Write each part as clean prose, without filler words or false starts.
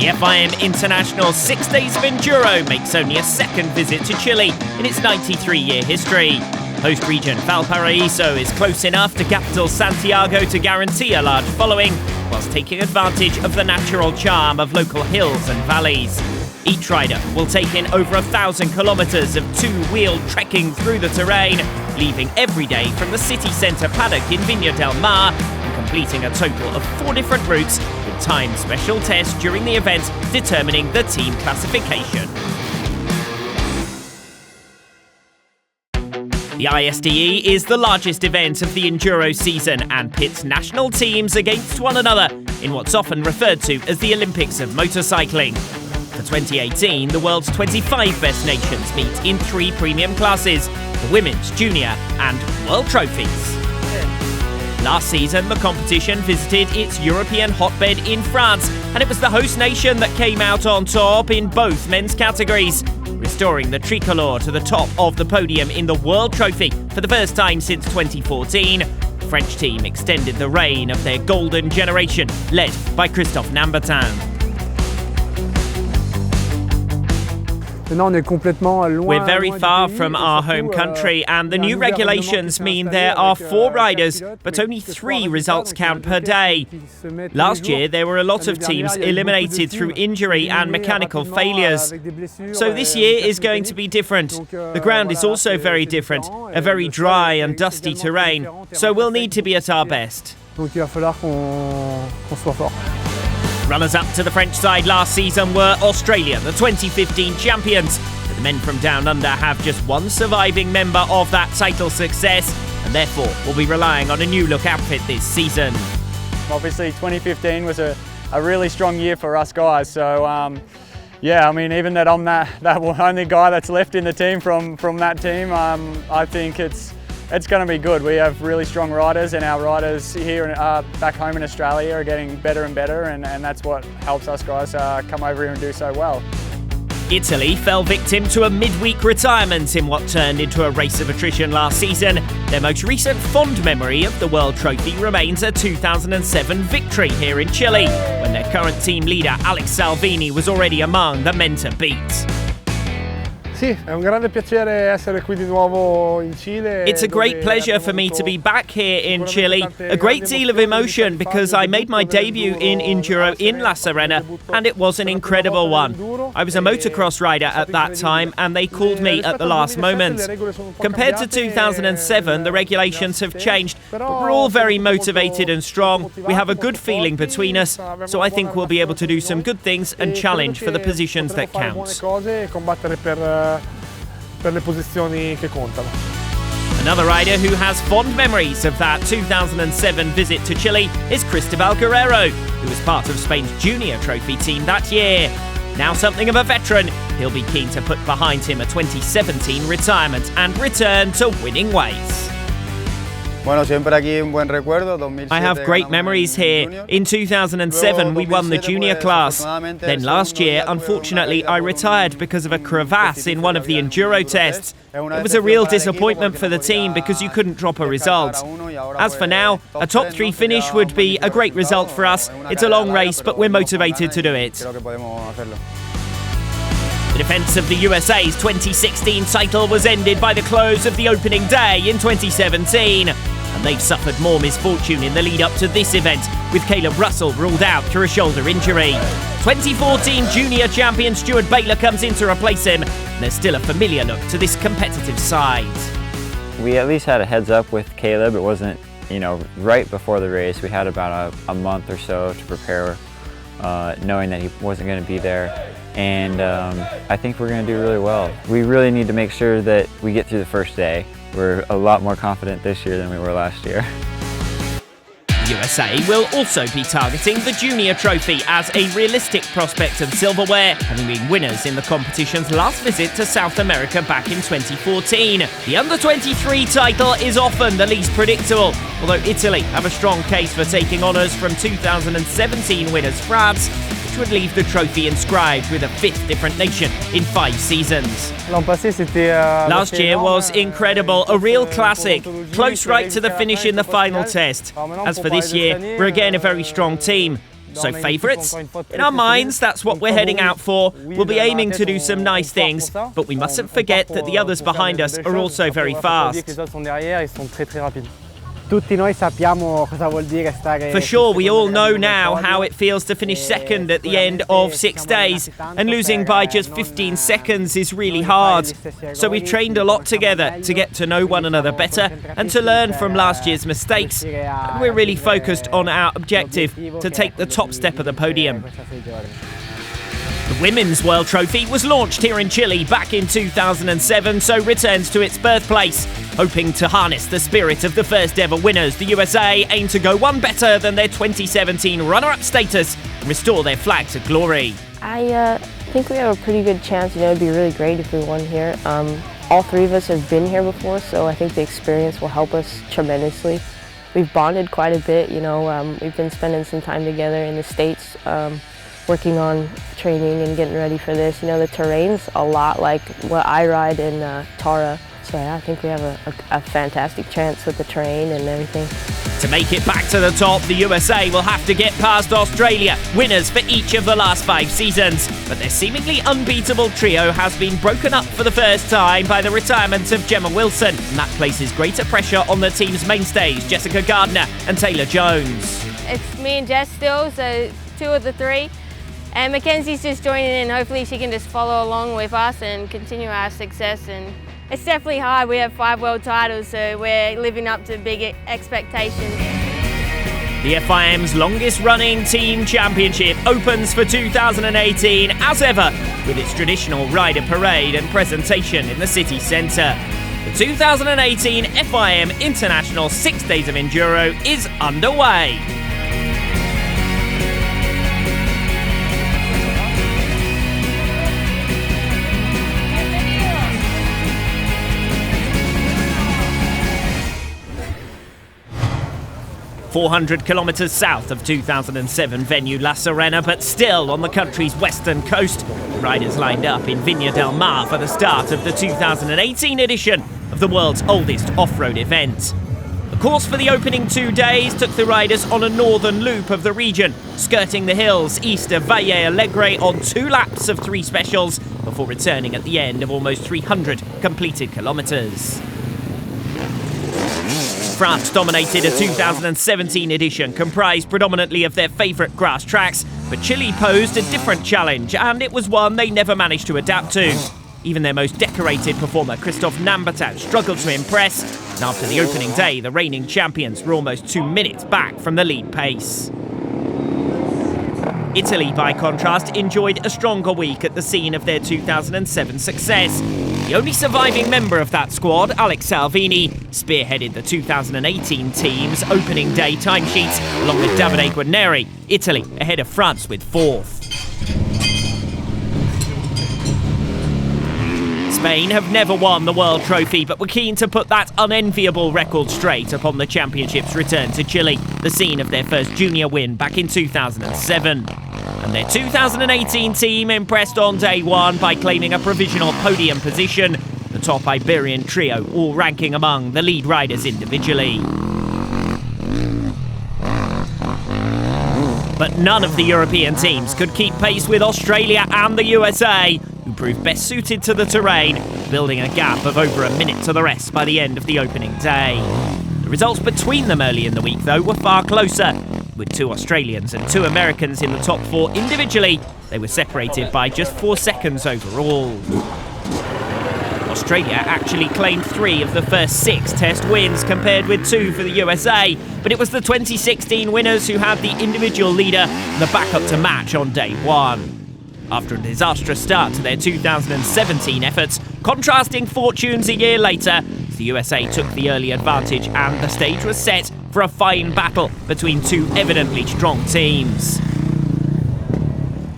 The FIM International 6 Days of Enduro makes only a second visit to Chile in its 93-year history. Host region Valparaiso is close enough to capital Santiago to guarantee a large following, whilst taking advantage of the natural charm of local hills and valleys. Each rider will take in over 1,000 kilometres of two-wheeled trekking through the terrain, leaving every day from the city centre paddock in Viña del Mar and completing a total of 4 different routes with timed special tests during the event determining the team classification. The ISDE is the largest event of the Enduro season and pits national teams against one another in what's often referred to as the Olympics of motorcycling. For 2018, the world's 25 best nations meet in 3 premium classes, the Women's, Junior and World Trophies. Last season, the competition visited its European hotbed in France, and it was the host nation that came out on top in both men's categories, restoring the tricolour to the top of the podium in the World Trophy for the first time since 2014. The French team extended the reign of their golden generation, led by Christophe Nambertin. We're very far from our home country, and the new regulations mean there are 4 riders, but only 3 results count per day. Last year, there were a lot of teams eliminated through injury and mechanical failures. So this year is going to be different. The ground is also very different, a very dry and dusty terrain, so we'll need to be at our best. Runners-up to the French side last season were Australia, the 2015 champions. But the men from Down Under have just one surviving member of that title success, and therefore will be relying on a new-look outfit this season. Obviously, 2015 was a really strong year for us guys. So, yeah, I mean, even that I'm that only guy that's left in the team from that team, I think it's going to be good. We have really strong riders, and our riders here back home in Australia are getting better and better, and that's what helps us guys come over here and do so well. Italy fell victim to a midweek retirement in what turned into a race of attrition last season. Their most recent fond memory of the World Trophy remains a 2007 victory here in Chile, when their current team leader Alex Salvini was already among the men to beat. It's a great pleasure for me to be back here in Chile. A great deal of emotion because I made my debut in Enduro in La Serena and it was an incredible one. I was a motocross rider at that time and they called me at the last moment. Compared to 2007, the regulations have changed, but we're all very motivated and strong. We have a good feeling between us, so I think we'll be able to do some good things and challenge for the positions that count. Another rider who has fond memories of that 2007 visit to Chile is Cristobal Guerrero, who was part of Spain's junior trophy team that year. Now something of a veteran, he'll be keen to put behind him a 2017 retirement and return to winning ways. I have great memories here. In 2007, we won the junior class. Then last year, unfortunately, I retired because of a crevasse in one of the enduro tests. It was a real disappointment for the team because you couldn't drop a result. As for now, a top 3 finish would be a great result for us. It's a long race, but we're motivated to do it. The defence of the USA's 2016 title was ended by the close of the opening day in 2017. And they've suffered more misfortune in the lead up to this event, with Caleb Russell ruled out through a shoulder injury. 2014 junior champion Stuart Baylor comes in to replace him, and there's still a familiar look to this competitive side. We at least had a heads up with Caleb. It wasn't, right before the race. We had about a month or so to prepare, knowing that he wasn't going to be there. And I think we're going to do really well. We really need to make sure that we get through the first day. We're a lot more confident this year than we were last year. USA will also be targeting the Junior Trophy as a realistic prospect of silverware, having been winners in the competition's last visit to South America back in 2014. The Under-23 title is often the least predictable, although Italy have a strong case for taking honours from 2017 winners France, which would leave the trophy inscribed with a 5th different nation in 5 seasons. Last year was incredible, a real classic, close right to the finish in the final test. As for this year, we're again a very strong team. So favourites? In our minds, that's what we're heading out for. We'll be aiming to do some nice things, but we mustn't forget that the others behind us are also very fast. For sure, we all know now how it feels to finish second at the end of 6 days, and losing by just 15 seconds is really hard. So we've trained a lot together to get to know one another better and to learn from last year's mistakes. And we're really focused on our objective to take the top step of the podium. The Women's World Trophy was launched here in Chile back in 2007, so returns to its birthplace. Hoping to harness the spirit of the first ever winners, the USA aim to go one better than their 2017 runner-up status and restore their flag to glory. I think we have a pretty good chance. It'd be really great if we won here. All three of us have been here before, so I think the experience will help us tremendously. We've bonded quite a bit, we've been spending some time together in the States, working on training and getting ready for this. The terrain's a lot like what I ride in Tara. So yeah, I think we have a fantastic chance with the terrain and everything. To make it back to the top, the USA will have to get past Australia, winners for each of the last 5 seasons. But their seemingly unbeatable trio has been broken up for the first time by the retirement of Gemma Wilson, and that places greater pressure on the team's mainstays, Jessica Gardner and Taylor Jones. It's me and Jess still, so 2 of the 3. And Mackenzie's just joining in. Hopefully she can just follow along with us and continue our success. And it's definitely hard. We have 5 world titles, so we're living up to big expectations. The FIM's longest running team championship opens for 2018 as ever with its traditional rider parade and presentation in the city centre. The 2018 FIM International 6 Days of Enduro is underway. .400 kilometres south of 2007 venue La Serena, but still on the country's western coast. Riders lined up in Viña del Mar for the start of the 2018 edition of the world's oldest off-road event. The course for the opening 2 days took the riders on a northern loop of the region, skirting the hills east of Valle Alegre on 2 laps of 3 specials, before returning at the end of almost 300 completed kilometres. France dominated a 2017 edition comprised predominantly of their favourite grass tracks, but Chile posed a different challenge, and it was one they never managed to adapt to. Even their most decorated performer, Christophe Nambatat, struggled to impress, and after the opening day, the reigning champions were almost 2 minutes back from the lead pace. Italy, by contrast, enjoyed a stronger week at the scene of their 2007 success. The only surviving member of that squad, Alex Salvini, spearheaded the 2018 team's opening day timesheets, along with Davide Guarneri, Italy ahead of France with 4th. Spain have never won the World Trophy, but were keen to put that unenviable record straight upon the championship's return to Chile, the scene of their first junior win back in 2007. And their 2018 team impressed on day 1 by claiming a provisional podium position, the top Iberian trio all ranking among the lead riders individually. But none of the European teams could keep pace with Australia and the USA, who proved best suited to the terrain, building a gap of over a minute to the rest by the end of the opening day. The results between them early in the week, though, were far closer. With 2 Australians and 2 Americans in the top 4 individually, they were separated by just 4 seconds overall. Australia actually claimed 3 of the first 6 test wins, compared with 2 for the USA, but it was the 2016 winners who had the individual leader and the backup to match on day 1. After a disastrous start to their 2017 efforts, contrasting fortunes a year later, the USA took the early advantage and the stage was set for a fine battle between 2 evidently strong teams.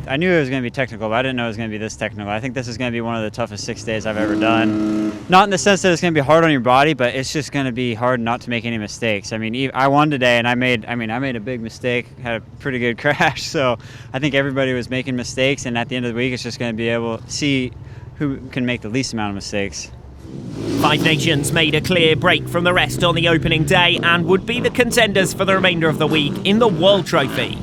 I knew it was going to be technical, but I didn't know it was going to be this technical. I think this is going to be one of the toughest 6 days I've ever done. Not in the sense that it's going to be hard on your body, but it's just going to be hard not to make any mistakes. I mean, I won today, and I made a big mistake, had a pretty good crash. So I think everybody was making mistakes, and at the end of the week, it's just going to be able to see who can make the least amount of mistakes. 5 nations made a clear break from the rest on the opening day and would be the contenders for the remainder of the week in the World Trophy.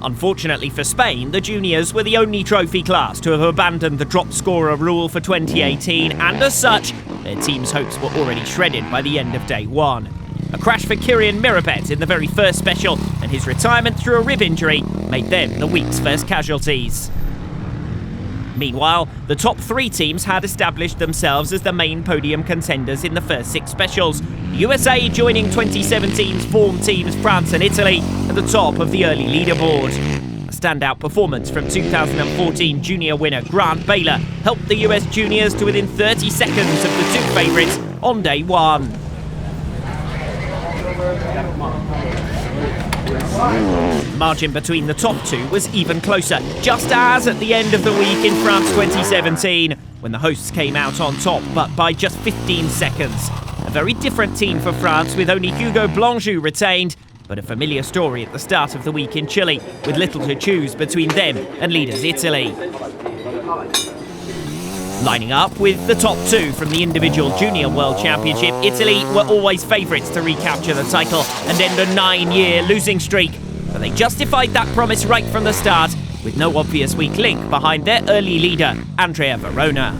Unfortunately for Spain, the juniors were the only trophy class to have abandoned the drop scorer rule for 2018, and as such, their team's hopes were already shredded by the end of day one. A crash for Kyrian Mirabet in the very first special, and his retirement through a rib injury made them the week's first casualties. Meanwhile, the top three teams had established themselves as the main podium contenders in the first six specials. The USA joining 2017's form teams France and Italy at the top of the early leaderboard. A standout performance from 2014 junior winner Grant Baylor helped the US juniors to within 30 seconds of the two favourites on day one. Margin between the top two was even closer, just as at the end of the week in France 2017, when the hosts came out on top, but by just 15 seconds. A very different team for France, with only Hugo Blanjou retained, but a familiar story at the start of the week in Chile, with little to choose between them and leaders Italy. Lining up with the top two from the individual junior world championship, Italy were always favourites to recapture the title and end a 9-year losing streak. But they justified that promise right from the start, with no obvious weak link behind their early leader, Andrea Verona.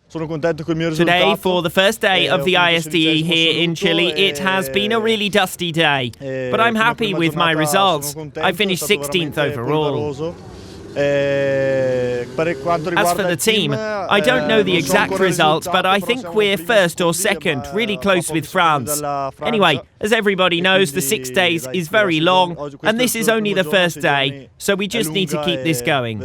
Today, for the first day of the ISDE here in Chile, it has been a really dusty day. But I'm happy with my results. I finished 16th overall. As for the team, I don't know the exact results, but I think we're first or second, really close with France. Anyway, as everybody knows, the 6 days is very long, and this is only the first day, so we just need to keep this going.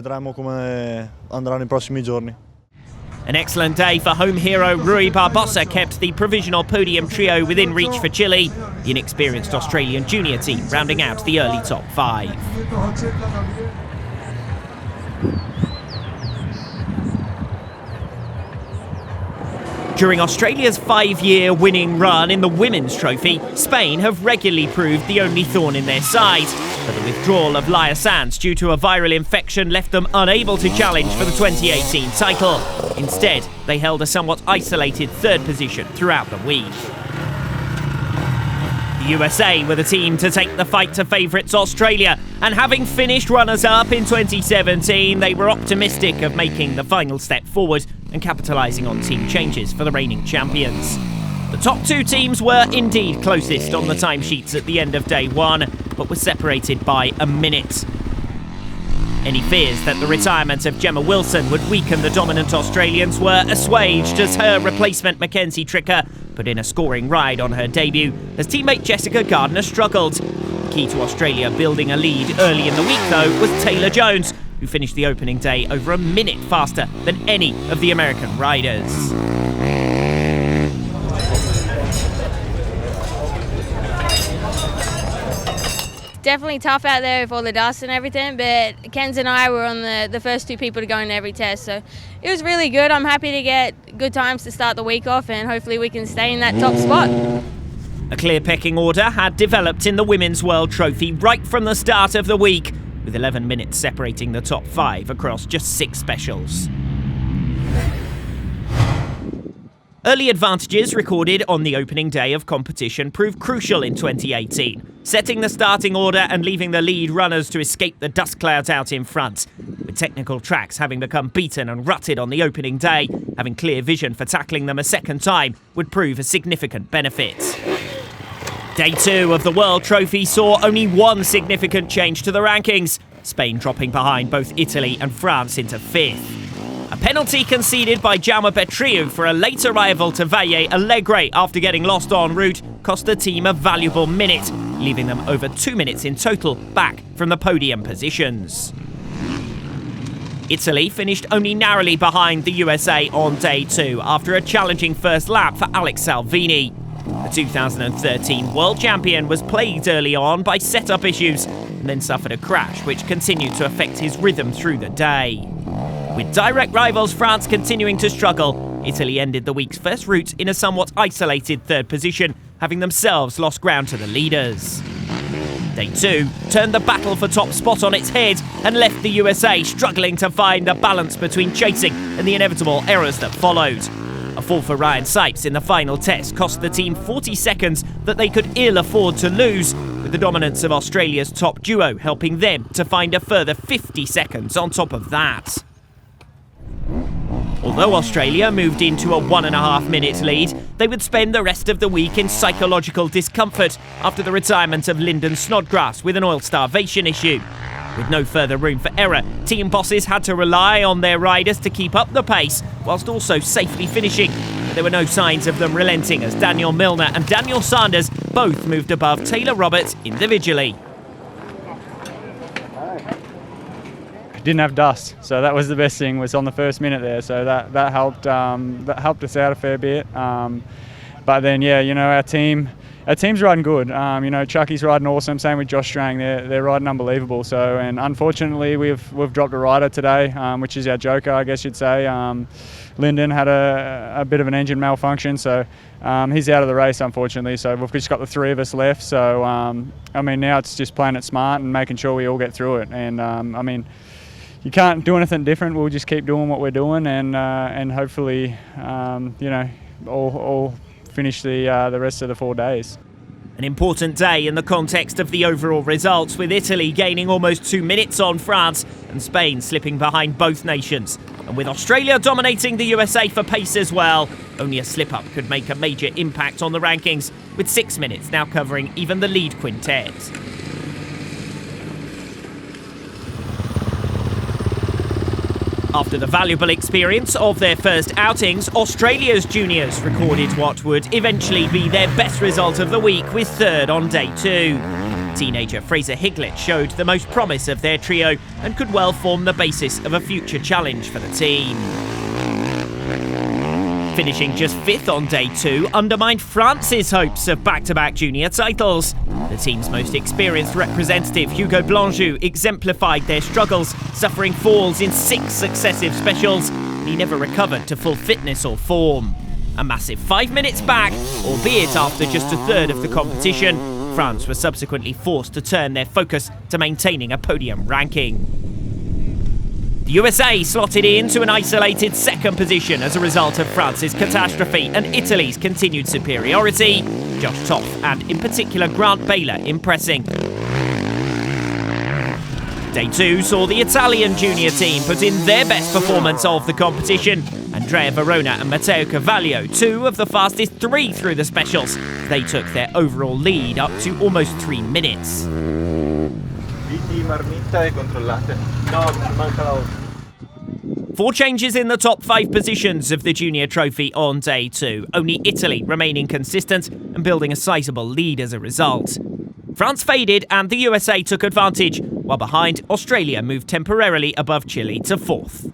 An excellent day for home hero Rui Barbosa kept the provisional podium trio within reach for Chile, the inexperienced Australian junior team rounding out the early top five. During Australia's 5-year winning run in the Women's Trophy, Spain have regularly proved the only thorn in their side. But the withdrawal of Laia Sanz due to a viral infection left them unable to challenge for the 2018 title. Instead, they held a somewhat isolated third position throughout the week. The USA were the team to take the fight to favourites Australia, and having finished runners-up in 2017, they were optimistic of making the final step forward and capitalising on team changes for the reigning champions. The top two teams were indeed closest on the timesheets at the end of day one, but were separated by a minute. Any fears that the retirement of Gemma Wilson would weaken the dominant Australians were assuaged as her replacement Mackenzie Tricker put in a scoring ride on her debut as teammate Jessica Gardner struggled. The key to Australia building a lead early in the week, though, was Taylor Jones, who finished the opening day over a minute faster than any of the American riders. Definitely tough out there with all the dust and everything, but Kenz and I were on the first two people to go in every test, so it was really good. I'm happy to get good times to start the week off, and hopefully we can stay in that top spot. A clear pecking order had developed in the Women's World Trophy right from the start of the week, with 11 minutes separating the top five across just 6 specials. Early advantages recorded on the opening day of competition proved crucial in 2018, setting the starting order and leaving the lead runners to escape the dust clouds out in front. With technical tracks having become beaten and rutted on the opening day, having clear vision for tackling them a second time would prove a significant benefit. Day 2 of the World Trophy saw only one significant change to the rankings, Spain dropping behind both Italy and France into 5th. A penalty conceded by Jaume Petriu for a late arrival to Valle Alegre after getting lost en route cost the team a valuable minute, leaving them over 2 minutes in total back from the podium positions. Italy finished only narrowly behind the USA on day 2 after a challenging first lap for Alex Salvini. The 2013 world champion was plagued early on by setup issues and then suffered a crash which continued to affect his rhythm through the day. With direct rivals France continuing to struggle, Italy ended the week's first route in a somewhat isolated third position, having themselves lost ground to the leaders. Day 2 turned the battle for top spot on its head and left the USA struggling to find the balance between chasing and the inevitable errors that followed. A A fall for Ryan Sipes in the final test cost the team 40 seconds that they could ill afford to lose, with the dominance of Australia's top duo helping them to find a further 50 seconds on top of that. Although Australia moved into a 1.5-minute lead, they would spend the rest of the week in psychological discomfort after the retirement of Lyndon Snodgrass with an oil starvation issue. With no further room for error, team bosses had to rely on their riders to keep up the pace, whilst also safely finishing. But there were no signs of them relenting as Daniel Milner and Daniel Sanders both moved above Taylor Roberts individually. Didn't have dust, so that was the best thing, was on the first minute there, so that helped us out a fair bit. But then, yeah, you know, our team's riding good. You know, Chucky's riding awesome, same with Josh Strang, they're riding unbelievable. So, and unfortunately we've dropped a rider today, which is our joker, I guess you'd say. Lyndon had a bit of an engine malfunction, so he's out of the race, unfortunately. So we've just got the three of us left. So I mean, now it's just playing it smart and making sure we all get through it. And I mean, you can't do anything different. We'll just keep doing what we're doing, and hopefully, you know, all finish the rest of the 4 days. An important day in the context of the overall results, with Italy gaining almost 2 minutes on France and Spain slipping behind both nations. And with Australia dominating the USA for pace as well, only a slip-up could make a major impact on the rankings, with 6 minutes now covering even the lead quintet. After the valuable experience of their first outings, Australia's juniors recorded what would eventually be their best result of the week, with third on day 2. Teenager Fraser Higlet showed the most promise of their trio and could well form the basis of a future challenge for the team. Finishing just 5th on day 2 undermined France's hopes of back-to-back junior titles. The team's most experienced representative, Hugo Blanjou, exemplified their struggles, suffering falls in 6 successive specials. He never recovered to full fitness or form. A massive 5 minutes back, albeit after just a third of the competition, France were subsequently forced to turn their focus to maintaining a podium ranking. The USA slotted into an isolated 2nd position as a result of France's catastrophe and Italy's continued superiority, Josh Toff and in particular Grant Baylor impressing. Day 2 saw the Italian junior team put in their best performance of the competition. Andrea Verona and Matteo Carvalho, 2 of the fastest 3 through the specials. They took their overall lead up to almost 3 minutes. 4 changes in the top 5 positions of the junior trophy on day 2, only Italy remaining consistent and building a sizable lead as a result. France faded and the USA took advantage, while behind, Australia moved temporarily above Chile to 4th.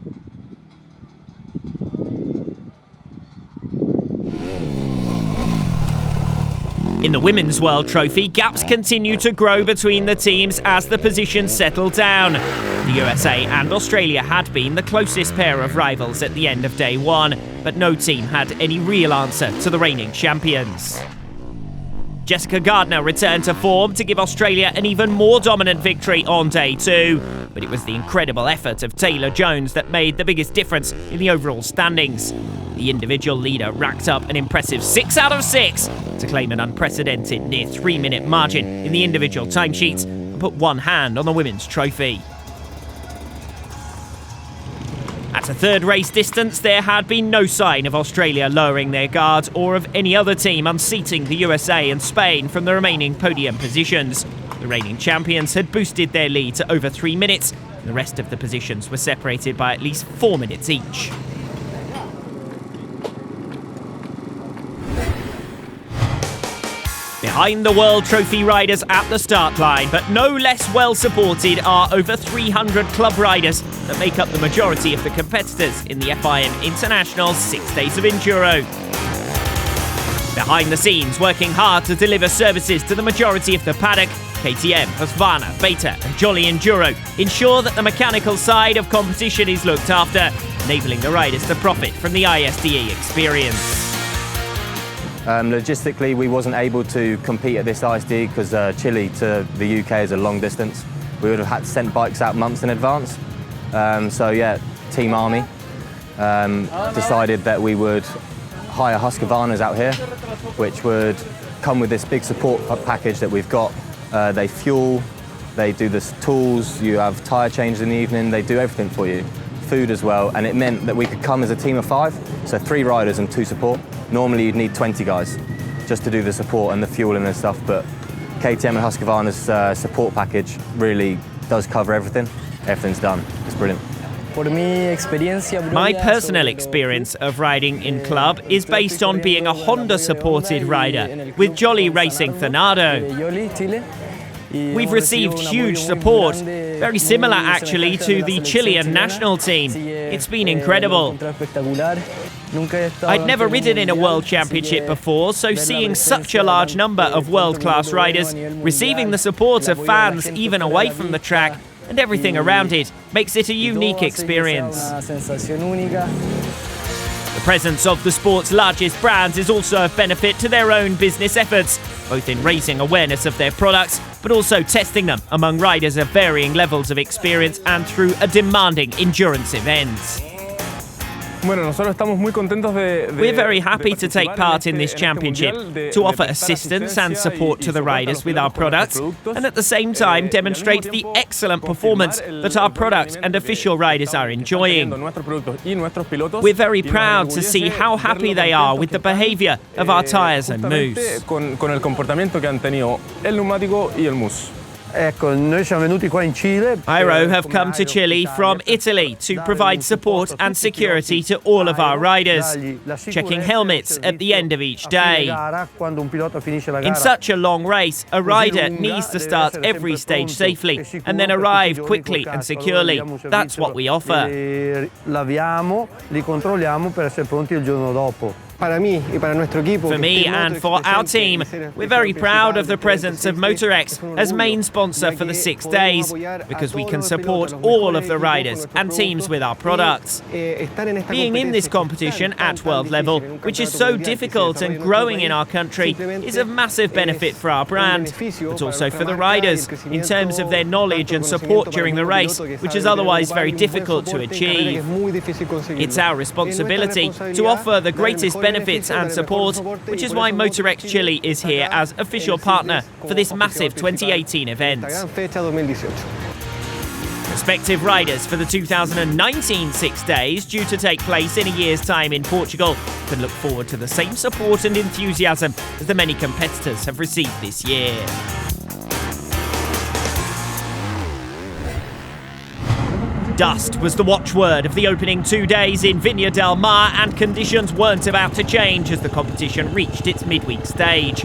In the Women's World Trophy, gaps continue to grow between the teams as the positions settle down. The USA and Australia had been the closest pair of rivals at the end of day 1, but no team had any real answer to the reigning champions. Jessica Gardner returned to form to give Australia an even more dominant victory on day 2, but it was the incredible effort of Taylor Jones that made the biggest difference in the overall standings. The individual leader racked up an impressive 6 out of 6 to claim an unprecedented near 3-minute margin in the individual timesheets and put one hand on the women's trophy. At a third race distance, there had been no sign of Australia lowering their guard or of any other team unseating the USA and Spain from the remaining podium positions. The reigning champions had boosted their lead to over 3 minutes, and the rest of the positions were separated by at least 4 minutes each. Behind the World Trophy riders at the start line, but no less well supported, are over 300 club riders that make up the majority of the competitors in the FIM International 6 Days of Enduro. Behind the scenes, working hard to deliver services to the majority of the paddock, KTM, Husqvarna, Beta and Jolly Enduro ensure that the mechanical side of competition is looked after, enabling the riders to profit from the ISDE experience. Logistically, we wasn't able to compete at this ISDE because Chile to the UK is a long distance. We would have had to send bikes out months in advance. So yeah, Team Army decided that we would hire Husqvarnas out here, which would come with this big support package that we've got. They fuel, they do the tools, you have tyre changes in the evening, they do everything for you. Food as well, and it meant that we could come as a team of 5, so 3 riders and 2 support. Normally you'd need 20 guys just to do the support and the fueling and stuff, but KTM and Husqvarna's support package really does cover everything. Everything's done. It's brilliant. My personal experience of riding in club is based on being a Honda-supported rider with Jolly Racing Thornado. We've received huge support, very similar actually to the Chilean national team. It's been incredible. I'd never ridden in a World Championship before, so seeing such a large number of world-class riders, receiving the support of fans even away from the track, and everything around it makes it a unique experience. The presence of the sport's largest brands is also of benefit to their own business efforts, both in raising awareness of their products, but also testing them among riders of varying levels of experience and through a demanding endurance event. We're very happy to take part in this championship, to offer assistance and support to the riders with our products, and at the same time demonstrate the excellent performance that our product and official riders are enjoying. We're very proud to see how happy they are with the behaviour of our tyres and mousse. Iro have come to Chile from Italy to provide support and security to all of our riders, checking helmets at the end of each day. In such a long race, a rider needs to start every stage safely and then arrive quickly and securely. That's what we offer. For me and for our team, we're very proud of the presence of Motorex as main sponsor for the 6 days, because we can support all of the riders and teams with our products. Being in this competition at world level, which is so difficult and growing in our country, is of massive benefit for our brand, but also for the riders in terms of their knowledge and support during the race, which is otherwise very difficult to achieve. It's our responsibility to offer the greatest benefits and support, which is why Motorex Chile is here as official partner for this massive 2018 event. Prospective riders for the 2019 6 days, due to take place in a year's time in Portugal, can look forward to the same support and enthusiasm as the many competitors have received this year. Dust was the watchword of the opening 2 days in Viña del Mar, and conditions weren't about to change as the competition reached its midweek stage.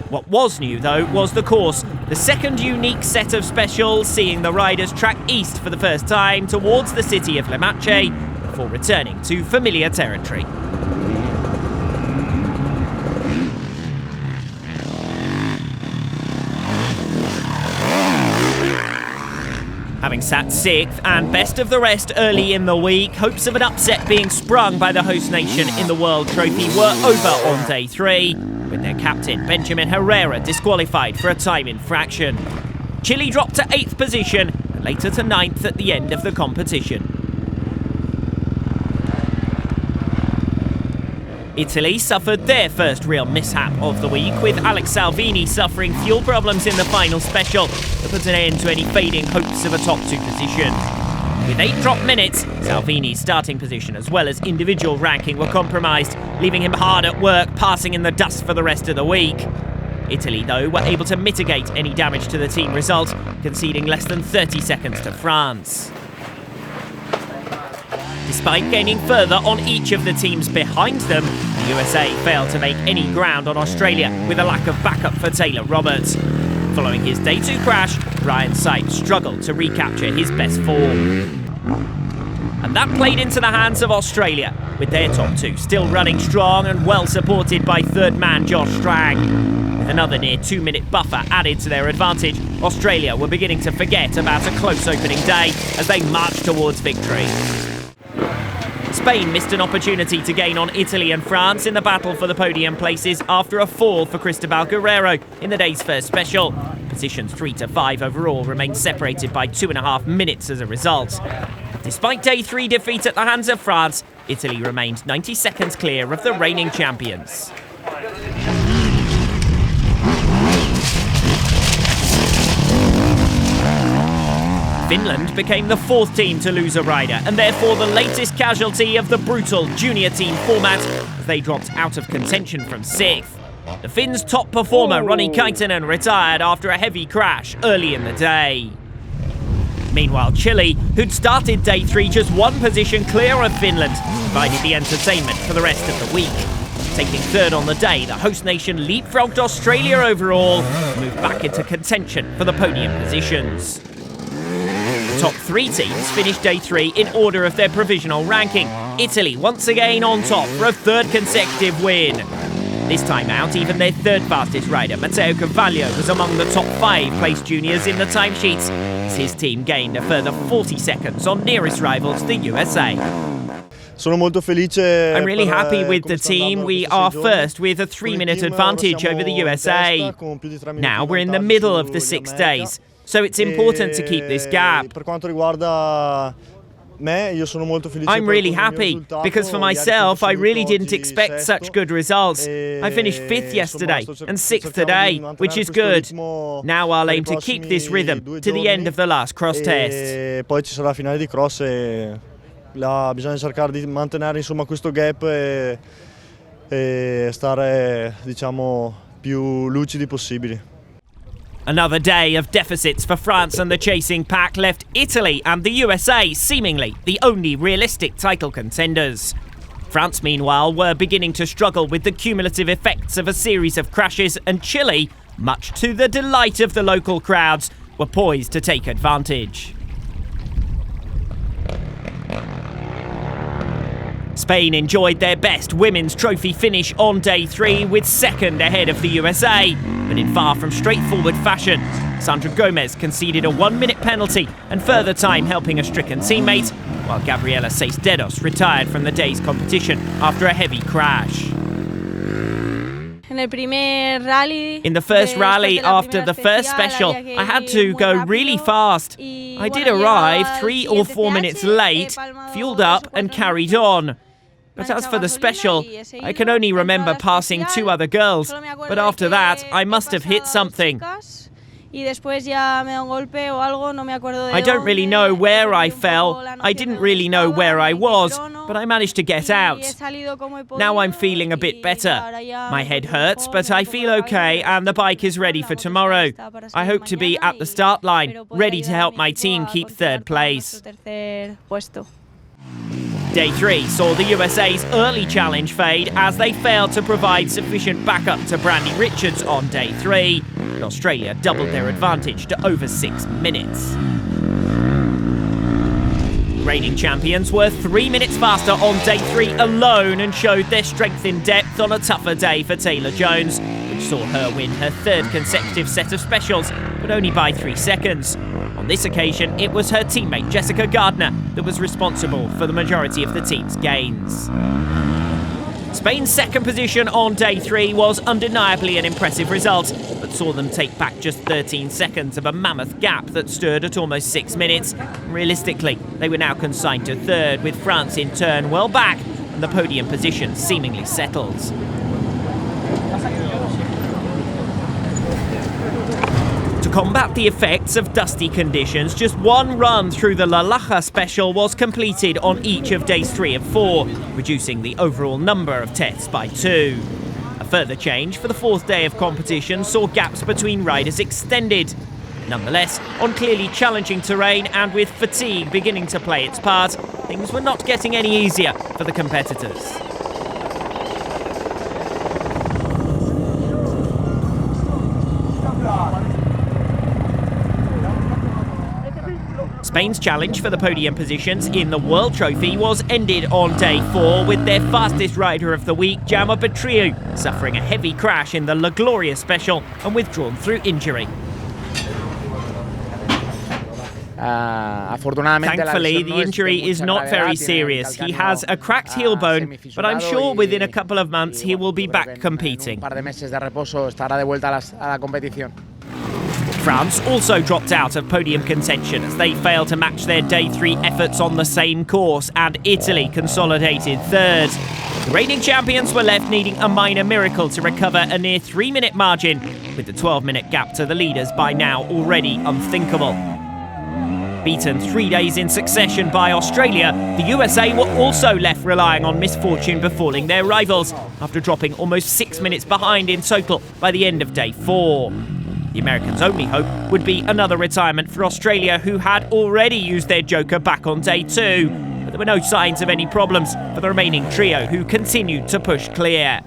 What was new, though, was the course, the second unique set of specials seeing the riders track east for the first time towards the city of Limache before returning to familiar territory. Having sat 6th and best of the rest early in the week, hopes of an upset being sprung by the host nation in the World Trophy were over on day 3, with their captain Benjamin Herrera disqualified for a time infraction. Chile dropped to 8th position and later to 9th at the end of the competition. Italy suffered their first real mishap of the week, with Alex Salvini suffering fuel problems in the final special that put an end to any fading hopes of a top 2 position. With 8 drop minutes, Salvini's starting position as well as individual ranking were compromised, leaving him hard at work, passing in the dust for the rest of the week. Italy, though, were able to mitigate any damage to the team result, conceding less than 30 seconds to France. Despite gaining further on each of the teams behind them, the USA failed to make any ground on Australia with a lack of backup for Taylor Roberts. Following his day 2 crash, Ryan Sipe struggled to recapture his best form. And that played into the hands of Australia, with their top 2 still running strong and well supported by third man Josh Strang. With another near 2-minute buffer added to their advantage, Australia were beginning to forget about a close opening day as they marched towards victory. Spain missed an opportunity to gain on Italy and France in the battle for the podium places after a fall for Cristobal Guerrero in the day's first special. Positions 3 to 5 overall remain separated by 2.5 minutes as a result. Despite day 3 defeat at the hands of France, Italy remained 90 seconds clear of the reigning champions. Finland became the 4th team to lose a rider and therefore the latest casualty of the brutal junior team format as they dropped out of contention from 6th. The Finns' top performer, Ronnie Kaitanen, retired after a heavy crash early in the day. Meanwhile, Chile, who'd started day 3 just 1 position clear of Finland, provided the entertainment for the rest of the week. Taking 3rd on the day, the host nation leapfrogged Australia overall and moved back into contention for the podium positions. The top 3 teams finished day 3 in order of their provisional ranking. Italy once again on top for a 3rd consecutive win. This time out, even their 3rd fastest rider, Matteo Carvalho, was among the top 5 placed juniors in the timesheets, as his team gained a further 40 seconds on nearest rivals, the USA. I'm really happy with the team. We are first with a 3-minute advantage over the USA. Now we're in the middle of the 6 days, so it's important to keep this gap. I'm really happy, because for myself, I really didn't expect such good results. I finished 5th yesterday and 6th today, which is good. Now I'll aim to keep this rhythm to the end of the last cross test. Bisogna cercare di mantenere insomma questo gap e stare diciamo più lucidi possibili. Another day of deficits for France and the chasing pack left Italy and the USA seemingly the only realistic title contenders. France, meanwhile, were beginning to struggle with the cumulative effects of a series of crashes, and Chile, much to the delight of the local crowds, were poised to take advantage. Spain enjoyed their best women's trophy finish on day 3 with 2nd ahead of the USA, but in far from straightforward fashion. Sandra Gomez conceded a 1-minute penalty and further time helping a stricken teammate, while Gabriela Seis-Dedos retired from the day's competition after a heavy crash. In the first rally after the first special, I had to go really fast. I did arrive 3 or 4 minutes late, fueled up and carried on. But as for the special, I can only remember passing 2 other girls, but after that I must have hit something. I don't really know where I fell. I didn't really know where I was, but I managed to get out. Now I'm feeling a bit better. My head hurts, but I feel okay and the bike is ready for tomorrow. I hope to be at the start line, ready to help my team keep 3rd place. Day 3 saw the USA's early challenge fade as they failed to provide sufficient backup to Brandy Richards on day 3. But Australia doubled their advantage to over 6 minutes. Reigning champions were 3 minutes faster on day 3 alone and showed their strength in depth on a tougher day for Taylor Jones, which saw her win her 3rd consecutive set of specials, but only by 3 seconds. On this occasion, it was her teammate Jessica Gardner that was responsible for the majority of the team's gains. Spain's 2nd position on day 3 was undeniably an impressive result, but saw them take back just 13 seconds of a mammoth gap that stood at almost 6 minutes. Realistically, they were now consigned to 3rd, with France in turn well back, and the podium position seemingly settled. To combat the effects of dusty conditions, just 1 run through the La Laja special was completed on each of days 3 and 4, reducing the overall number of tests by 2. A further change for the 4th day of competition saw gaps between riders extended. Nonetheless, on clearly challenging terrain and with fatigue beginning to play its part, things were not getting any easier for the competitors. Spain's challenge for the podium positions in the World Trophy was ended on day 4 with their fastest rider of the week, Jaume Petriu, suffering a heavy crash in the La Gloria special and withdrawn through injury. Thankfully, the injury is not very serious. He has a cracked heel bone, but I'm sure within a couple of months he will be back competing. France also dropped out of podium contention as they failed to match their Day 3 efforts on the same course, and Italy consolidated third. The reigning champions were left needing a minor miracle to recover a near 3-minute margin, with the 12-minute gap to the leaders by now already unthinkable. Beaten 3 days in succession by Australia, the USA were also left relying on misfortune befalling their rivals after dropping almost 6 minutes behind in total by the end of Day 4. The Americans' only hope would be another retirement for Australia, who had already used their joker back on Day 2, but there were no signs of any problems for the remaining trio, who continued to push clear.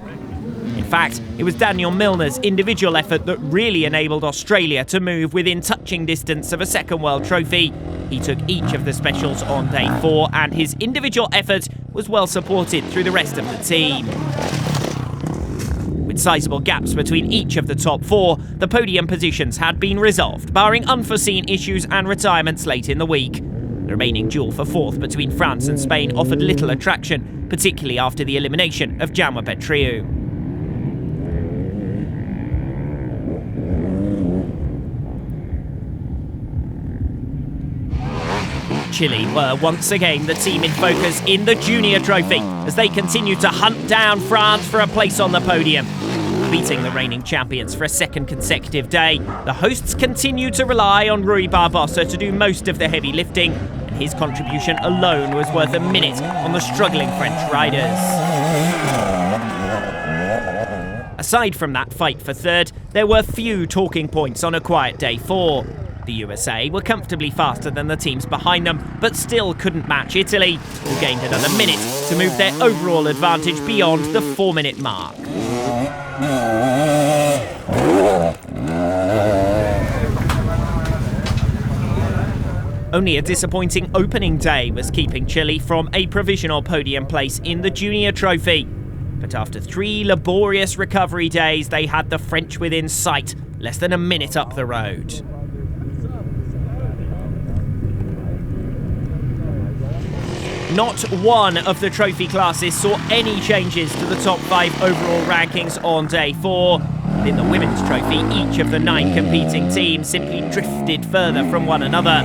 In fact, it was Daniel Milner's individual effort that really enabled Australia to move within touching distance of a second World Trophy. He took each of the specials on Day 4, and his individual effort was well supported through the rest of the team. With sizable gaps between each of the top 4, the podium positions had been resolved, barring unforeseen issues and retirements late in the week. The remaining duel for 4th between France and Spain offered little attraction, particularly after the elimination of Jaume Petriu. Chile were once again the team in focus in the Junior Trophy as they continued to hunt down France for a place on the podium. Beating the reigning champions for a second consecutive day, the hosts continued to rely on Rui Barbosa to do most of the heavy lifting, and his contribution alone was worth a minute on the struggling French riders. Aside from that fight for third, there were few talking points on a quiet Day 4. The USA were comfortably faster than the teams behind them, but still couldn't match Italy, who gained another minute to move their overall advantage beyond the 4-minute mark. Only a disappointing opening day was keeping Chile from a provisional podium place in the Junior Trophy. But after 3 laborious recovery days, they had the French within sight, less than a minute up the road. Not one of the trophy classes saw any changes to the top 5 overall rankings on Day 4. In the women's trophy, each of the 9 competing teams simply drifted further from one another.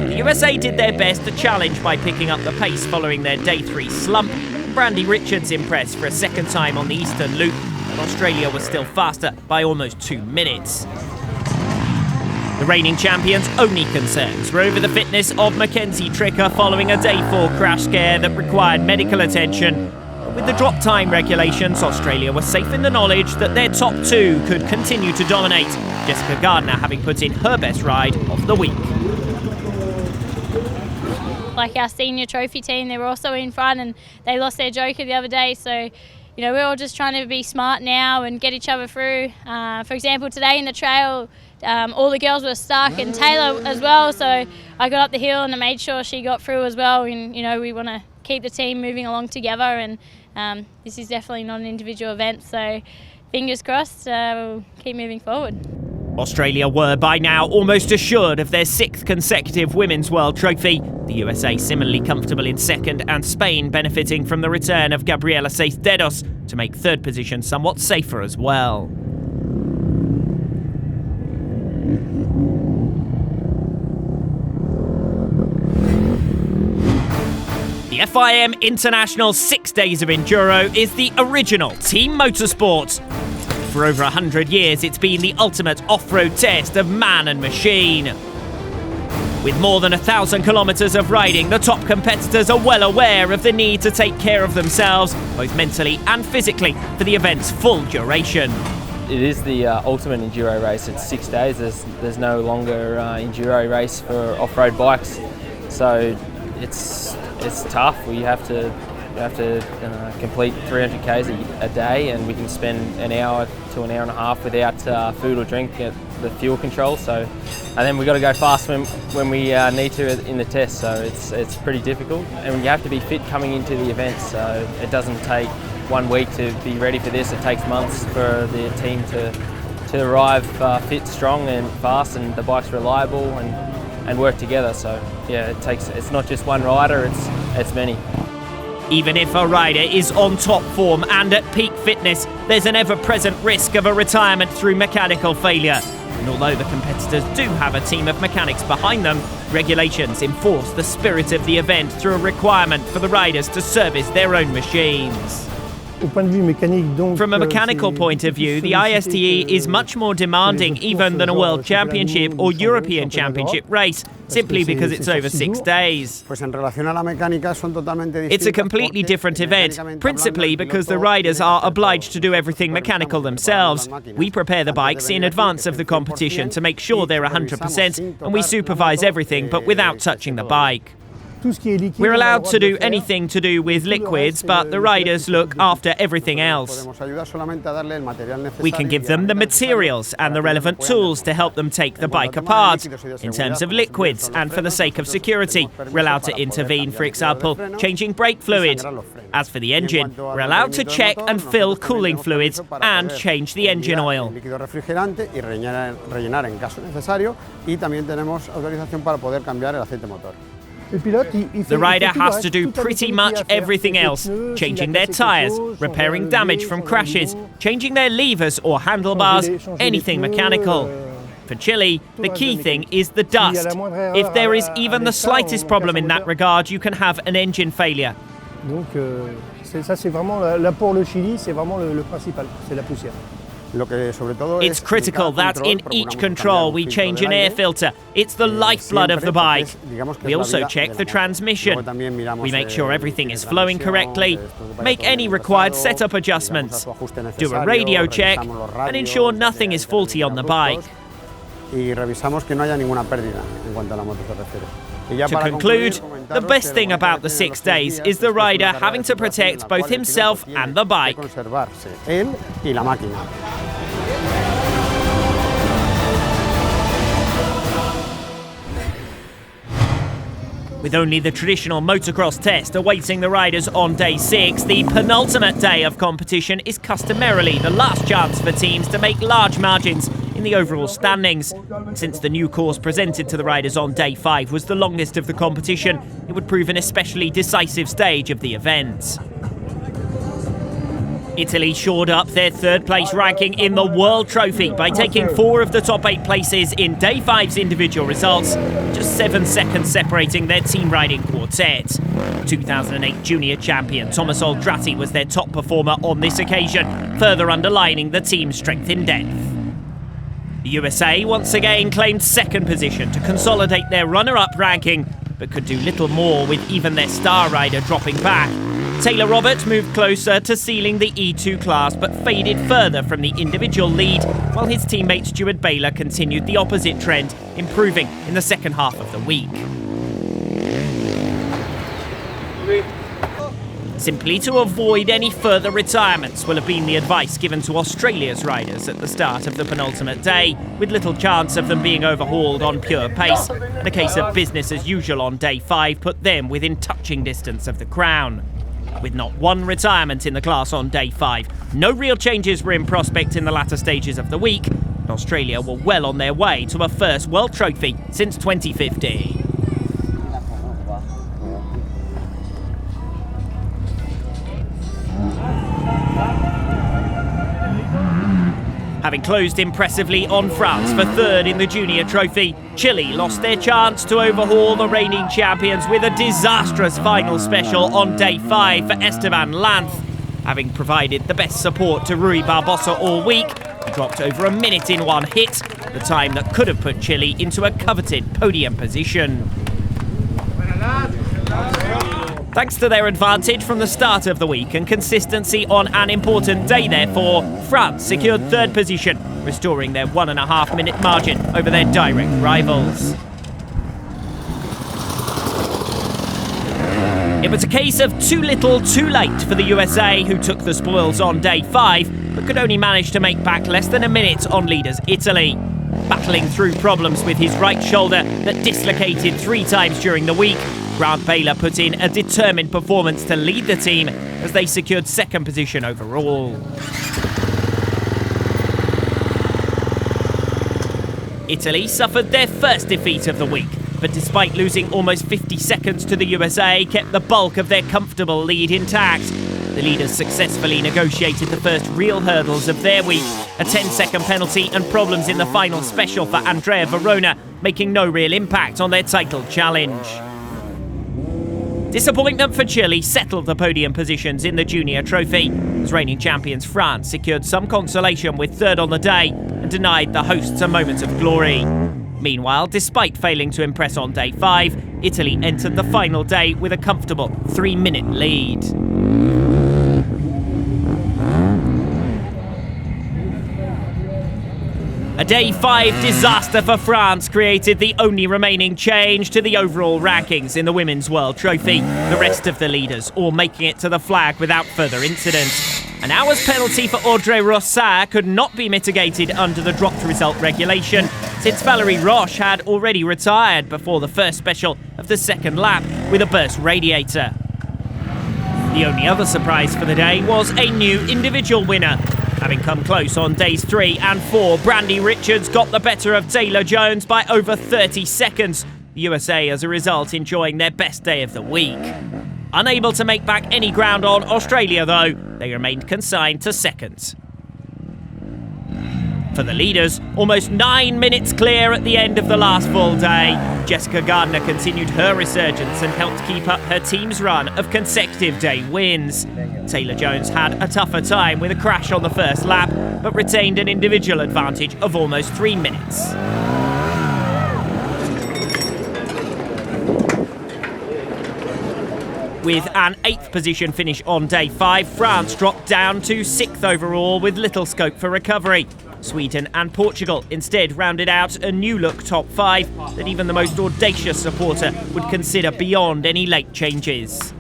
The USA did their best to challenge by picking up the pace following their Day 3 slump. Brandy Richards impressed for a second time on the Eastern Loop, but Australia was still faster by almost 2 minutes. The reigning champions' only concerns were over the fitness of Mackenzie Tricker following a Day 4 crash scare that required medical attention. But with the drop time regulations, Australia was safe in the knowledge that their top 2 could continue to dominate, Jessica Gardner having put in her best ride of the week. Like our senior trophy team, they were also in front and they lost their joker the other day, so we're all just trying to be smart now and get each other through. For example, today in the trail, all the girls were stuck, and Taylor as well, so I got up the hill and I made sure she got through as well, and we want to keep the team moving along together, and this is definitely not an individual event, so fingers crossed, we'll keep moving forward. Australia were by now almost assured of their 6th consecutive Women's World Trophy. The USA similarly comfortable in 2nd, and Spain benefiting from the return of Gabriela Seiz-Dedos to make 3rd position somewhat safer as well. The FIM International 6 Days of Enduro is the original team motorsport. For over 100 years, it's been the ultimate off-road test of man and machine. With more than 1,000 kilometres of riding, the top competitors are well aware of the need to take care of themselves, both mentally and physically, for the event's full duration. It is the ultimate enduro race. It's 6 days. There's no longer enduro race for off-road bikes, so it's tough. We have to complete 300 k's a day, and we can spend an hour to an hour and a half without food or drink at the fuel control. So, and then we've got to go fast when we need to in the test. So it's pretty difficult, and you have to be fit coming into the event. So it doesn't take 1 week to be ready for this. It takes months for the team to arrive fit, strong, and fast, and the bike's reliable and work together. So yeah, it's not just one rider. It's many. Even if a rider is on top form and at peak fitness, there's an ever-present risk of a retirement through mechanical failure. And although the competitors do have a team of mechanics behind them, regulations enforce the spirit of the event through a requirement for the riders to service their own machines. From a mechanical point of view, the ISDE is much more demanding even than a World Championship or European Championship race, simply because it's over 6 days. It's a completely different event, principally because the riders are obliged to do everything mechanical themselves. We prepare the bikes in advance of the competition to make sure they're 100%, and we supervise everything but without touching the bike. We're allowed to do anything to do with liquids, but the riders look after everything else. We can give them the materials and the relevant tools to help them take the bike apart. In terms of liquids, and for the sake of security, we're allowed to intervene, for example, changing brake fluid. As for the engine, we're allowed to check and fill cooling fluids and change the engine oil. The rider has to do pretty much everything else, changing their tyres, repairing damage from crashes, changing their levers or handlebars, anything mechanical. For Chile, the key thing is the dust. If there is even the slightest problem in that regard, you can have an engine failure. It's critical that in each control we change an air filter. It's the lifeblood of the bike. We also check the transmission. We make sure everything is flowing correctly, make any required setup adjustments, do a radio check, and ensure nothing is faulty on the bike. To conclude, the best thing about the 6 days is the rider having to protect both himself and the bike. With only the traditional motocross test awaiting the riders on day 6, the penultimate day of competition is customarily the last chance for teams to make large margins in the overall standings. Since the new course presented to the riders on day 5 was the longest of the competition, it would prove an especially decisive stage of the event. Italy shored up their third-place ranking in the World Trophy by taking 4 of the top 8 places in Day 5's individual results, just 7 seconds separating their team riding quartet. 2008 junior champion Thomas Oldratti was their top performer on this occasion, further underlining the team's strength in depth. The USA once again claimed second position to consolidate their runner-up ranking, but could do little more with even their star rider dropping back. Taylor Robert moved closer to sealing the E2 class but faded further from the individual lead, while his teammate Stuart Baylor continued the opposite trend, improving in the second half of the week. Simply to avoid any further retirements will have been the advice given to Australia's riders at the start of the penultimate day, with little chance of them being overhauled on pure pace, and a case of business as usual on day 5 put them within touching distance of the crown. With not one retirement in the class on day 5, no real changes were in prospect in the latter stages of the week, and Australia were well on their way to a first World Trophy since 2015. Having closed impressively on France for third in the junior trophy, Chile lost their chance to overhaul the reigning champions with a disastrous final special on day 5 for Esteban Lanz. Having provided the best support to Rui Barbosa all week, he dropped over a minute in one hit, the time that could have put Chile into a coveted podium position. Thanks to their advantage from the start of the week and consistency on an important day, therefore, France secured third position, restoring their 1.5-minute margin over their direct rivals. It was a case of too little, too late for the USA, who took the spoils on day 5, but could only manage to make back less than a minute on leaders Italy. Battling through problems with his right shoulder that dislocated 3 times during the week, Grant Baylor put in a determined performance to lead the team as they secured second position overall. Italy suffered their first defeat of the week, but despite losing almost 50 seconds to the USA, kept the bulk of their comfortable lead intact. The leaders successfully negotiated the first real hurdles of their week. A 10-second penalty and problems in the final special for Andrea Verona, making no real impact on their title challenge. Disappointment for Chile settled the podium positions in the junior trophy, as reigning champions France secured some consolation with third on the day and denied the hosts a moment of glory. Meanwhile, despite failing to impress on day 5, Italy entered the final day with a comfortable 3-minute lead. A day 5 disaster for France created the only remaining change to the overall rankings in the Women's World Trophy. The rest of the leaders all making it to the flag without further incident. An hour's penalty for Audrey Rosset could not be mitigated under the dropped result regulation, since Valérie Roche had already retired before the first special of the second lap with a burst radiator. The only other surprise for the day was a new individual winner. Having come close on days 3 and 4, Brandy Richards got the better of Taylor Jones by over 30 seconds. The USA, as a result, enjoying their best day of the week. Unable to make back any ground on Australia, though, they remained consigned to second. For the leaders, almost 9 minutes clear at the end of the last full day, Jessica Gardner continued her resurgence and helped keep up her team's run of consecutive day wins. Taylor Jones had a tougher time with a crash on the first lap, but retained an individual advantage of almost 3 minutes. With an 8th position finish on day 5, France dropped down to 6th overall with little scope for recovery. Sweden and Portugal instead rounded out a new-look top 5 that even the most audacious supporter would consider beyond any late changes.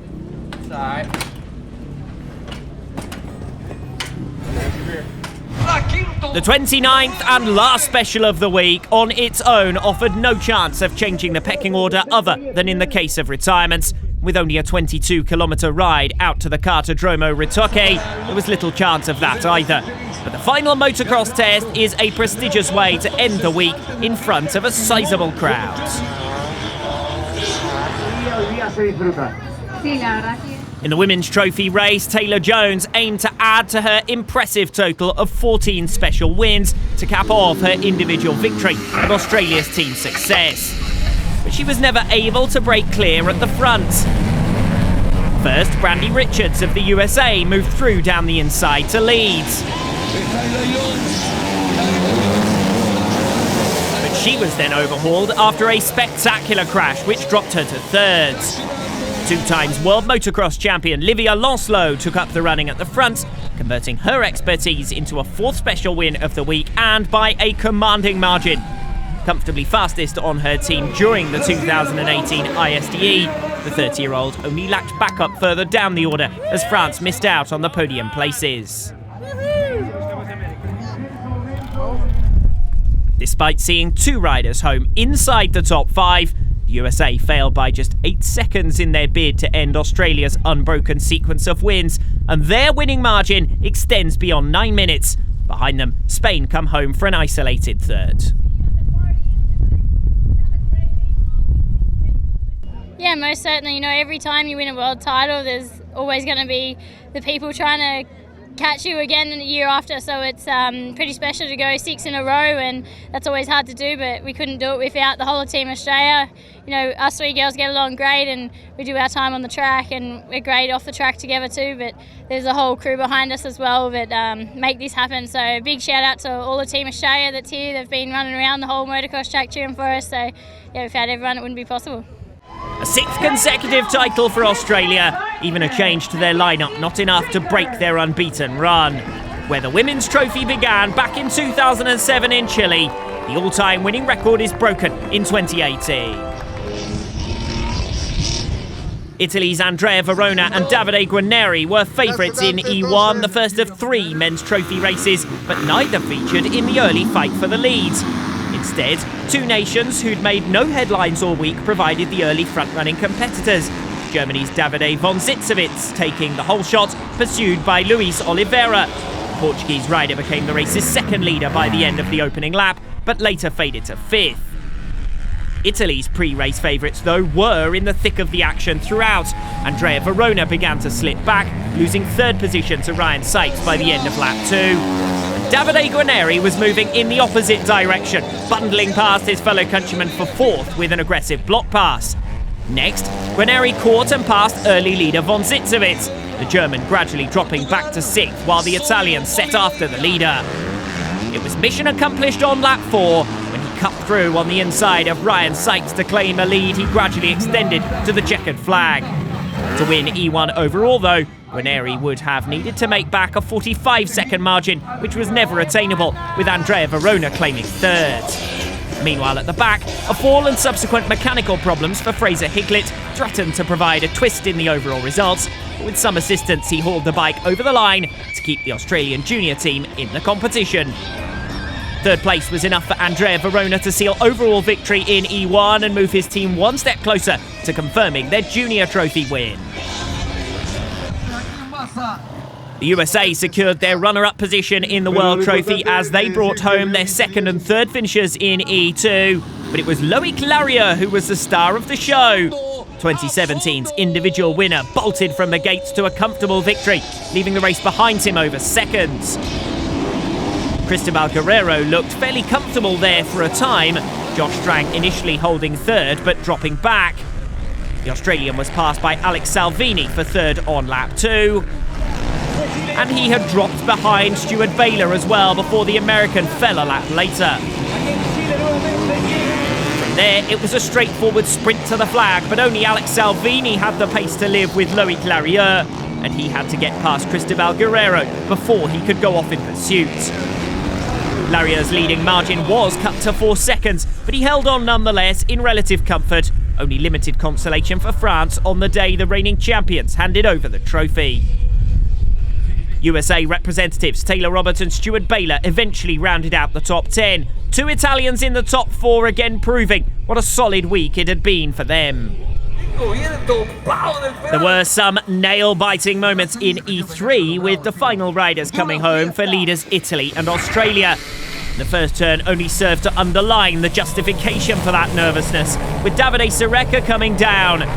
The 29th and last special of the week on its own offered no chance of changing the pecking order other than in the case of retirements. With only a 22-kilometre ride out to the Cartodromo Ritoque, there was little chance of that either. But the final motocross test is a prestigious way to end the week in front of a sizable crowd. In the women's trophy race, Taylor Jones aimed to add to her impressive total of 14 special wins to cap off her individual victory and Australia's team success. But she was never able to break clear at the front. First, Brandy Richards of the USA moved through down the inside to lead. But she was then overhauled after a spectacular crash which dropped her to third. 2 times world motocross champion Livia Lancelot took up the running at the front, converting her expertise into a 4th special win of the week and by a commanding margin. Comfortably fastest on her team during the 2018 ISDE, the 30-year-old only lacked backup further down the order as France missed out on the podium places. Despite seeing 2 riders home inside the top 5, the USA failed by just 8 seconds in their bid to end Australia's unbroken sequence of wins, and their winning margin extends beyond 9 minutes. Behind them, Spain come home for an isolated third. Yeah, most certainly. You know, every time you win a world title, there's always going to be the people trying to catch you again in the year after. So it's pretty special to go 6 in a row, and that's always hard to do, but we couldn't do it without the whole of Team Australia. You know, us 3 girls get along great, and we do our time on the track, and we're great off the track together too, but there's a whole crew behind us as well that make this happen. So big shout out to all the Team Australia that's here. They've been running around the whole motocross track cheering for us. So yeah, without everyone it wouldn't be possible. A 6th consecutive title for Australia, even a change to their lineup not enough to break their unbeaten run. Where the women's trophy began back in 2007 in Chile, the all-time winning record is broken in 2018. Italy's Andrea Verona and Davide Guarneri were favourites in E1, the first of 3 men's trophy races, but neither featured in the early fight for the lead. Instead, 2 nations who'd made no headlines all week provided the early front-running competitors. Germany's Davide von Zitzewitz taking the whole shot, pursued by Luis Oliveira. The Portuguese rider became the race's 2nd leader by the end of the opening lap, but later faded to 5th. Italy's pre-race favourites, though, were in the thick of the action throughout. Andrea Verona began to slip back, losing third position to Ryan Sykes by the end of lap 2. Davide Guarneri was moving in the opposite direction, bundling past his fellow countryman for fourth with an aggressive block pass. Next, Guarneri caught and passed early leader von Zitzewitz, the German gradually dropping back to 6th while the Italian set after the leader. It was mission accomplished on lap 4 when he cut through on the inside of Ryan Sykes to claim a lead he gradually extended to the checkered flag. To win E1 overall though, Guarneri would have needed to make back a 45-second margin, which was never attainable, with Andrea Verona claiming third. Meanwhile, at the back, a fall and subsequent mechanical problems for Fraser Higlett threatened to provide a twist in the overall results. But with some assistance, he hauled the bike over the line to keep the Australian junior team in the competition. Third place was enough for Andrea Verona to seal overall victory in E1 and move his team one step closer to confirming their junior trophy win. The USA secured their runner-up position in the World Trophy as they brought home their second and third finishes in E2. But it was Loic Larrieux who was the star of the show. 2017's individual winner bolted from the gates to a comfortable victory, leaving the race behind him over seconds. Cristobal Guerrero looked fairly comfortable there for a time. Josh Strang initially holding third but dropping back. The Australian was passed by Alex Salvini for third on lap 2. And he had dropped behind Stuart Baylor as well before the American fell a lap later. From there, it was a straightforward sprint to the flag, but only Alex Salvini had the pace to live with Loic Larrieux, and he had to get past Cristobal Guerrero before he could go off in pursuit. Larrieux's leading margin was cut to 4 seconds, but he held on nonetheless in relative comfort, only limited consolation for France on the day the reigning champions handed over the trophy. USA representatives Taylor Roberts and Stuart Baylor eventually rounded out the top 10. 2 Italians in the top 4 again proving what a solid week it had been for them. There were some nail-biting moments in E3 with the final riders coming home for leaders Italy and Australia. The first turn only served to underline the justification for that nervousness, with Davide Serreca coming down.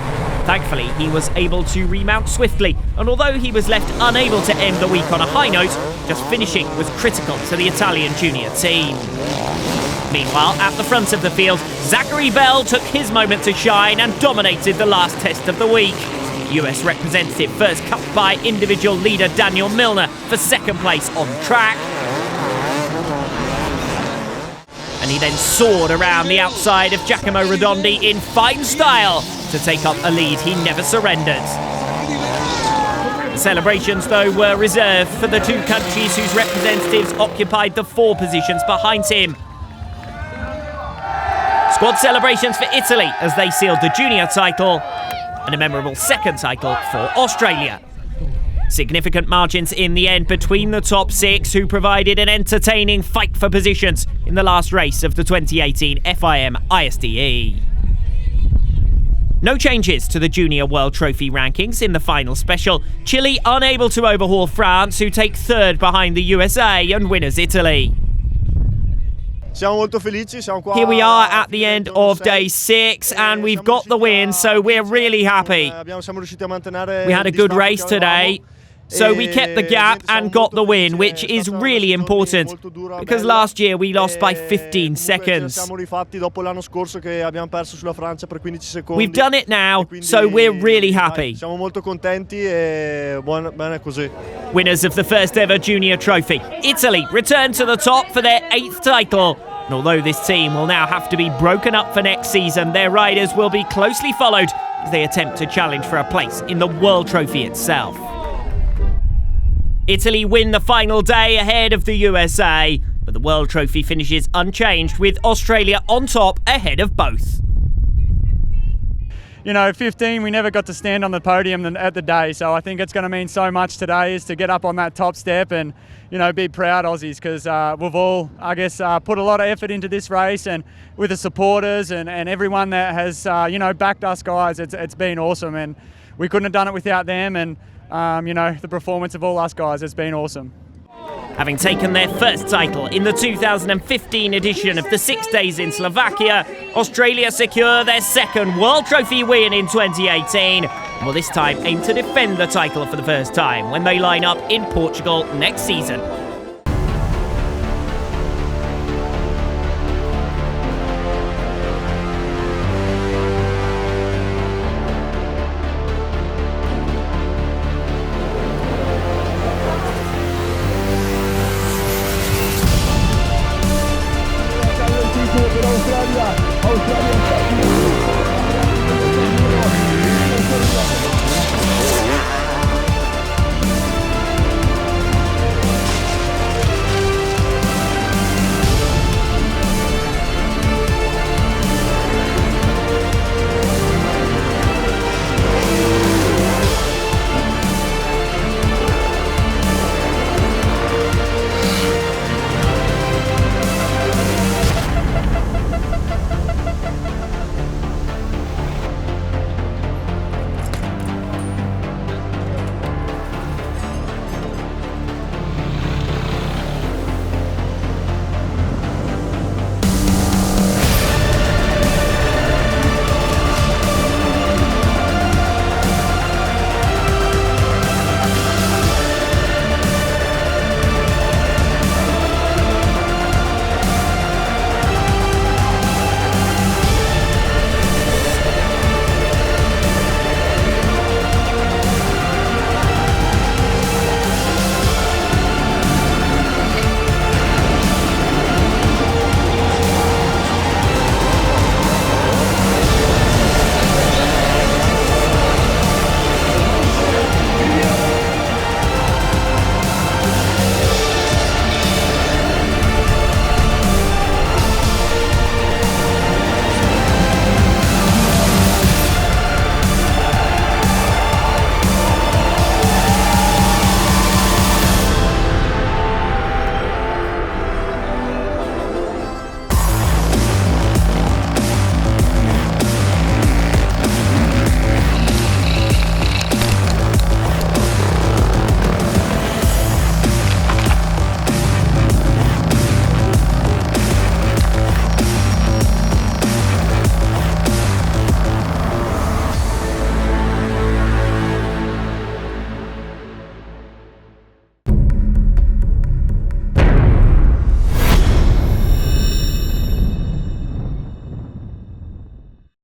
Thankfully, he was able to remount swiftly, and although he was left unable to end the week on a high note, just finishing was critical to the Italian junior team. Meanwhile, at the front of the field, Zachary Bell took his moment to shine and dominated the last test of the week. US representative first cut by individual leader Daniel Milner for second place on track. And he then soared around the outside of Giacomo Redondi in fine style to take up a lead he never surrendered. The celebrations, though, were reserved for the 2 countries whose representatives occupied the 4 positions behind him. Squad celebrations for Italy as they sealed the junior title, and a memorable second title for Australia. Significant margins in the end between the top 6, who provided an entertaining fight for positions in the last race of the 2018 FIM ISDE. No changes to the Junior World Trophy rankings in the final special. Chile unable to overhaul France, who take third behind the USA and winners Italy. Here we are at the end of day 6 and we've got the win, so we're really happy. We had a good race today, so we kept the gap and got the win, which is really important because last year we lost by 15 seconds. We've done it now, so we're really happy. Winners of the first ever junior trophy, Italy return to the top for their 8th title. And although this team will now have to be broken up for next season, their riders will be closely followed as they attempt to challenge for a place in the World Trophy itself. Italy win the final day ahead of the USA, but the World Trophy finishes unchanged with Australia on top ahead of both. You know, 15, we never got to stand on the podium at the day, so I think it's going to mean so much today is to get up on that top step and, you know, be proud Aussies, because we've all, I guess, put a lot of effort into this race, and with the supporters and everyone that has, you know, backed us guys, it's been awesome, and we couldn't have done it without them, and, you know, the performance of all us guys, it's been awesome. Having taken their first title in the 2015 edition of the 6 Days in Slovakia, Australia secure their second World Trophy win in 2018 and will this time aim to defend the title for the first time when they line up in Portugal next season.